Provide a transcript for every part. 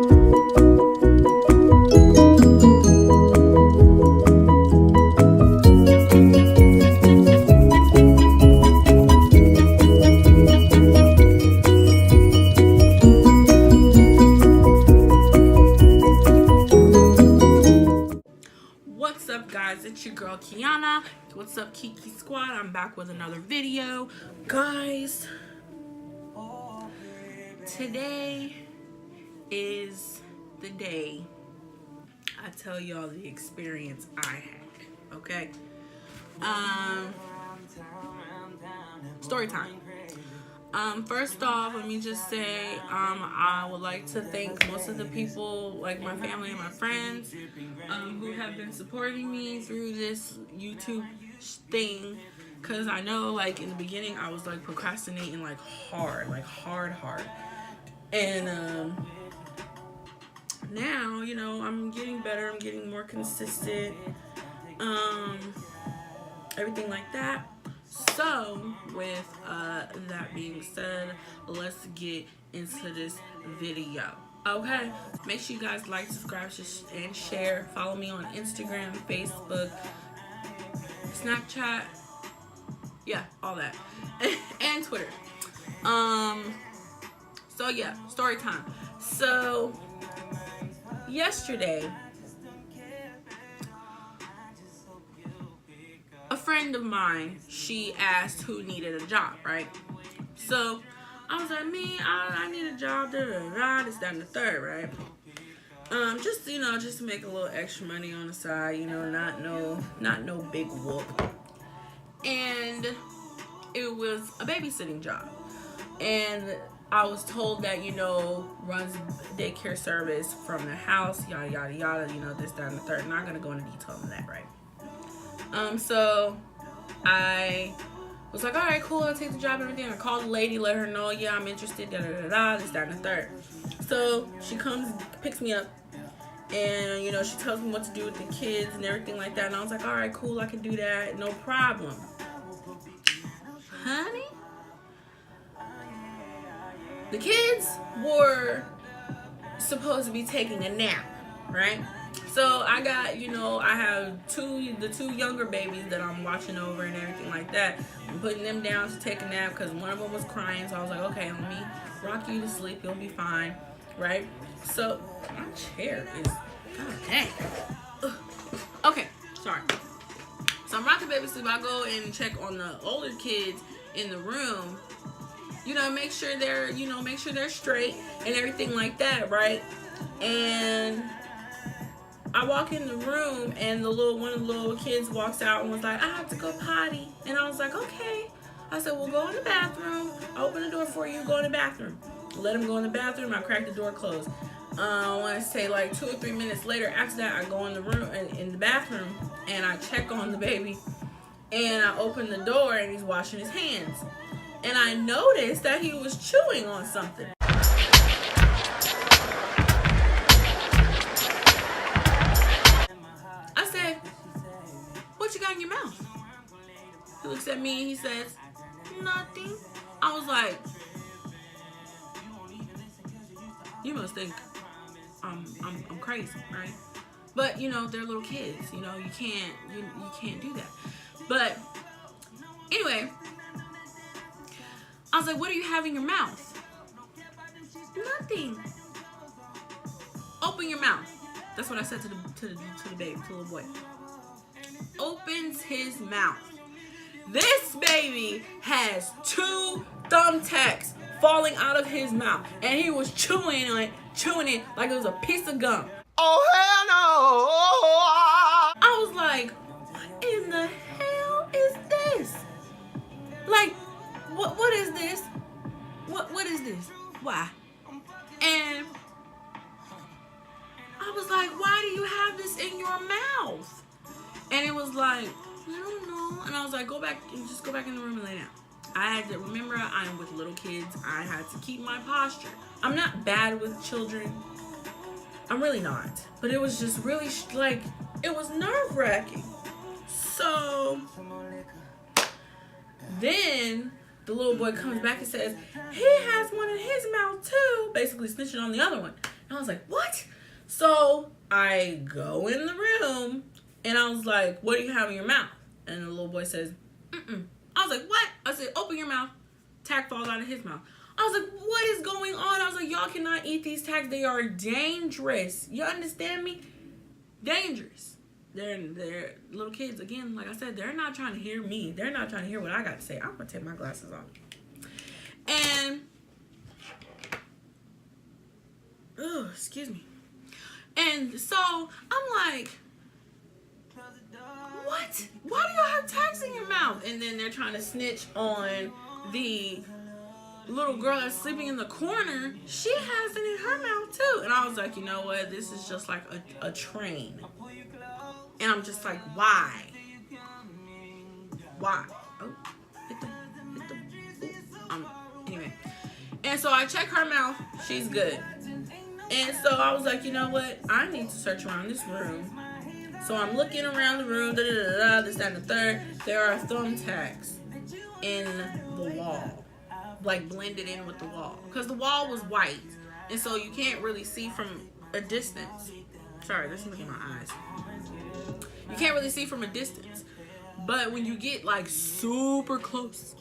What's up, guys? It's your girl Kiana. What's up, Kiki squad? I'm back with another video. Guys, today is the day I tell y'all the experience I had, okay? Story time. First off, let me just say, I would like to thank most of the people, like my family and my friends, who have been supporting me through this YouTube thing. Cause I know, like, in the beginning, I was like procrastinating like hard. And now, you know, I'm getting better. I'm getting more consistent. Everything like that. So, with that being said, let's get into this video. Okay, make sure you guys like, subscribe, and share. Follow me on Instagram, Facebook, Snapchat, yeah, all that, and Twitter. So yeah, story time. So yesterday, a friend of mine, she asked who needed a job, right? So I was like, me, I need a job, this, that, and the third, right? Just, you know, just to make a little extra money on the side, you know, not no big whoop. And it was a babysitting job. And I was told that, you know, runs daycare service from the house, yada, yada, yada, you know, this, that, and the third. Not going to go into detail on that, right? So I was like, all right, cool, I'll take the job and everything. I called the lady, let her know, yeah, I'm interested, da, da, da, da, this, that, and the third. So she comes, picks me up, and, you know, she tells me what to do with the kids and everything like that. And I was like, all right, cool, I can do that, no problem. Honey, the kids were supposed to be taking a nap, right? So I got, you know, I have the two younger babies that I'm watching over and everything like that. I'm putting them down to take a nap because one of them was crying. So I was like, okay, let me rock you to sleep. You'll be fine, right? So my chair is, god dang. Ugh. Okay, sorry. So I'm rocking baby sleep. I go and check on the older kids in the room. You know, make sure they're straight and everything like that, right? And I walk in the room and one of the little kids walks out and was like, I have to go potty. And I was like, okay. I said, well, go in the bathroom. I'll open the door for you. Go in the bathroom. Let him go in the bathroom. I crack the door closed. I want to say like 2 or 3 minutes later, after that, I go in the room, in the bathroom, and I check on the baby. And I open the door and he's washing his hands. And I noticed that he was chewing on something. I said, what you got in your mouth? He looks at me and he says, nothing. I was like, you must think I'm crazy, right? But, you know, they're little kids. You know, you can't do that. But anyway, I was like, what do you have in your mouth? Nothing. Open your mouth. That's what I said to the baby, to the little boy. Opens his mouth. This baby has 2 thumbtacks falling out of his mouth, and he was chewing it like it was a piece of gum. Oh hell no! I was like, what in the hell is this? Like, what is this? What is this? Why? And I was like, why do you have this in your mouth? And it was like, I don't know. And I was like, go back in the room and lay down. I had to remember I'm with little kids. I had to keep my posture. I'm not bad with children. I'm really not. But it was just really like, it was nerve-wracking. So then the little boy comes back and says, he has one in his mouth too. Basically snitching on the other one. I was like, what? So I go in the room and I was like, what do you have in your mouth? And the little boy says, mm-mm. I was like, what? I said, open your mouth. Tack falls out of his mouth. I was like, what is going on? I was like, y'all cannot eat these tacks. They are dangerous. You understand me? Dangerous. They're little kids. Again, like I said, they're not trying to hear me. They're not trying to hear what I got to say. I'm going to take my glasses off. And, oh, excuse me. And so I'm like, what? Why do y'all have tacks in your mouth? And then they're trying to snitch on the little girl that's sleeping in the corner. She has it in her mouth too. And I was like, you know what? This is just like a train. And I'm just like, why? Why? Oh, hit the. Anyway. And so I check her mouth. She's good. And so I was like, you know what? I need to search around this room. So I'm looking around the room, this, that, and the third. There are thumbtacks in the wall, like blended in with the wall. Because the wall was white. And so you can't really see from a distance. Sorry, this is looking at my eyes. You can't really see from a distance. But when you get like super close.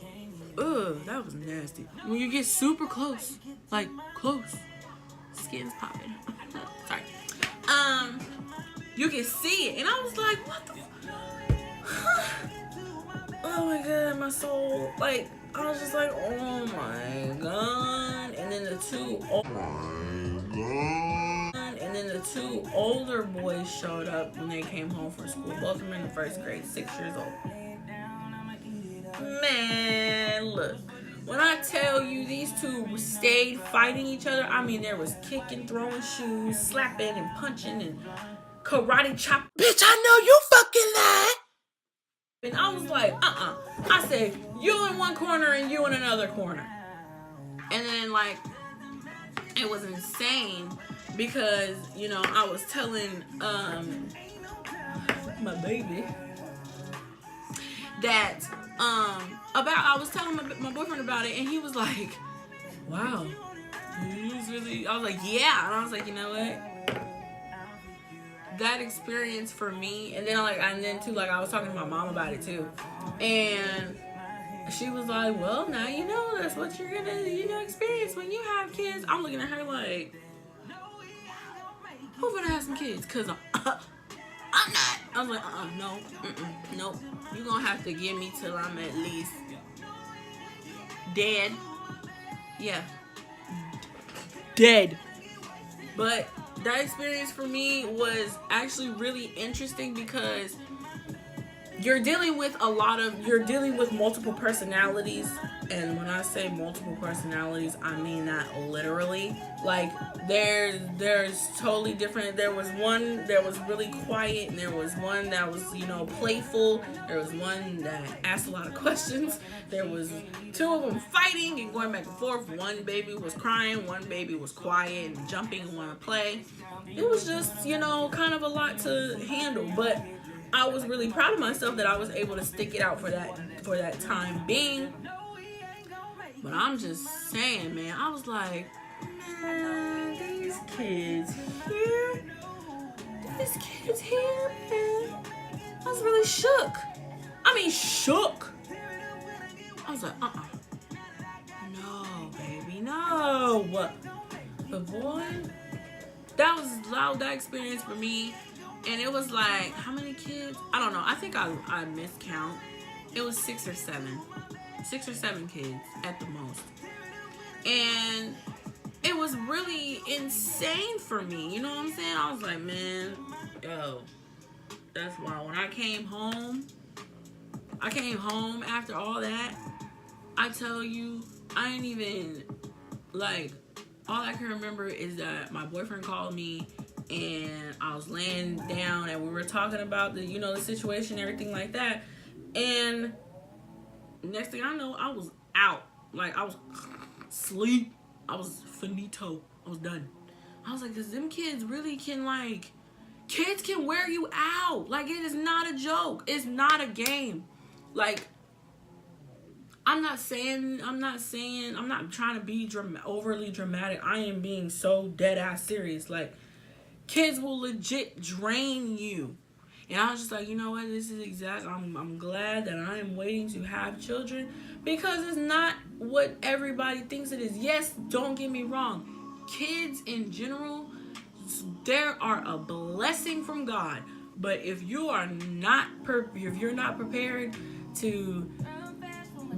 Ugh, that was nasty. When you get super close, like close, skin's popping. Sorry. You can see it. And I was like, what the oh my god, my soul. Like, I was just like, oh my god. And then the two older boys showed up when they came home from school. Both of them in the first grade, 6 years old. Man, look. When I tell you these two stayed fighting each other, I mean, there was kicking, throwing shoes, slapping and punching and karate chop. Bitch, I know you fucking lied. And I was like, I said, you in one corner and you in another corner. And then, like, it was insane because, you know, I was telling my baby that I was telling my boyfriend about it, and he was like, wow, you really, I was like, yeah. And I was like, you know what, that experience for me, and then too, I was talking to my mom about it too, and she was like, well, now you know that's what you're gonna, experience when you have kids. I'm looking at her like, who gonna have some kids? Cause I'm not. I was like, no, nope. You're gonna have to give me till I'm at least dead. Yeah, dead. But that experience for me was actually really interesting because you're dealing with multiple personalities. And when I say multiple personalities, I mean that literally. Like, there's totally different. There was one that was really quiet, and there was one that was, playful. There was one that asked a lot of questions. There was two of them fighting and going back and forth. One baby was crying, one baby was quiet and jumping and wanting to play. It was just, kind of a lot to handle. But I was really proud of myself that I was able to stick it out for that time being. But I'm just saying, man, I was like, man, these kids here, man. I was really shook. I mean, shook. I was like, no, baby, no. But boy, that was loud, that experience for me. And it was like, how many kids? I don't know. I think I miscount. It was 6 or 7. 6 or 7 kids at the most. And it was really insane for me. You know what I'm saying? I was like, man, yo, that's why when I came home after all that, I tell you, I ain't even, like, all I can remember is that my boyfriend called me and I was laying down and we were talking about the, the situation, everything like that. And next thing I know, I was out. Like, I was sleep. I was finito. I was done. I was like, because them kids really can, like, kids can wear you out. Like, it is not a joke. It's not a game. Like, I'm not trying to be overly dramatic. I am being so dead ass serious. Like, kids will legit drain you. And I was just like, you know what? This is I'm glad that I am waiting to have children, because it's not what everybody thinks it is. Yes, don't get me wrong. Kids in general, there are a blessing from God. But if you're not prepared to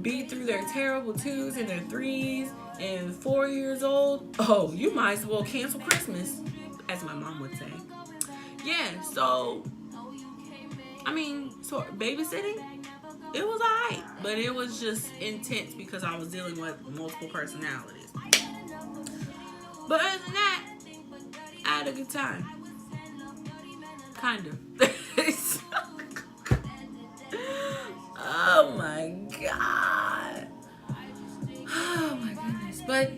be through their terrible 2s and their 3s and 4 years old, oh, you might as well cancel Christmas, as my mom would say. Yeah, so babysitting, it was alright, but it was just intense because I was dealing with multiple personalities. But other than that, I had a good time. Kind of. Oh my god. Oh my goodness. But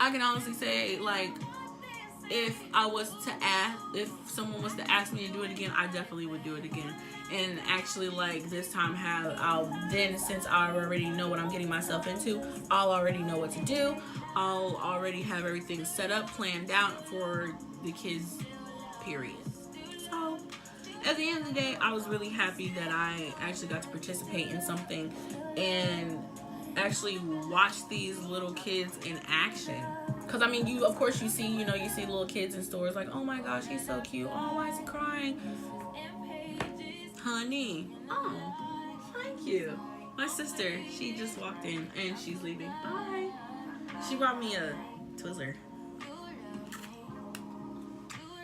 I can honestly say, like, if someone was to ask me to do it again, I definitely would do it again. And actually, like, this time since I already know what I'm getting myself into, I'll already know what to do. I'll already have everything set up, planned out for the kids, period. So at the end of the day, I was really happy that I actually got to participate in something and actually watch these little kids in action. Because, I mean, you see little kids in stores like, oh my gosh, he's so cute. Oh, why is he crying? Honey. Oh, thank you. My sister, she just walked in and she's leaving. Bye. She brought me a Twizzler.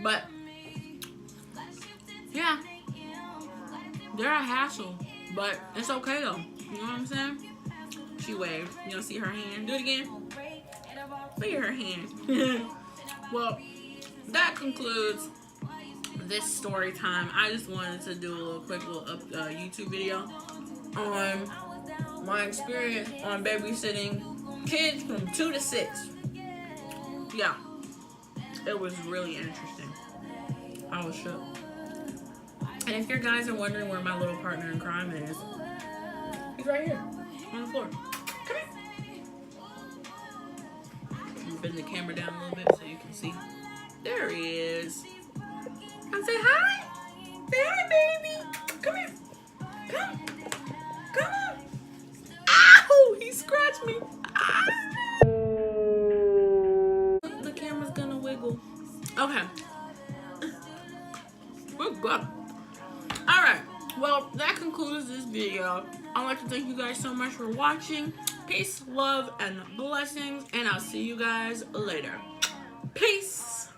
But, yeah. They're a hassle. But it's okay, though. You know what I'm saying? She waved. You don't see her hand? Do it again. Look at her hand. Well, that concludes this story time. I just wanted to do a little quick YouTube video on my experience on babysitting kids from 2 to 6. Yeah, it was really interesting. I was shook. And if your guys are wondering where my little partner in crime is, he's right here on the floor. Come here. Bend the camera down a little bit so you can see. There he is. Come say hi. Say hi, baby. Come here. Come on. Ow! He scratched me. Ah. The camera's gonna wiggle. Okay. We're good. Alright. Well, that concludes this video. I'd like to thank you guys so much for watching. Peace, love, and blessings. And I'll see you guys later. Peace.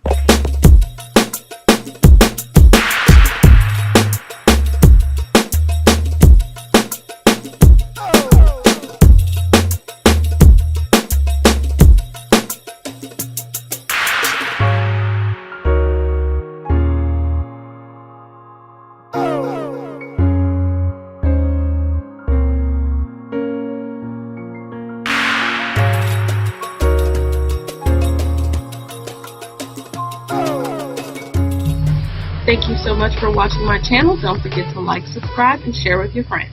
Thank you so much for watching my channel. Don't forget to like, subscribe, and share with your friends.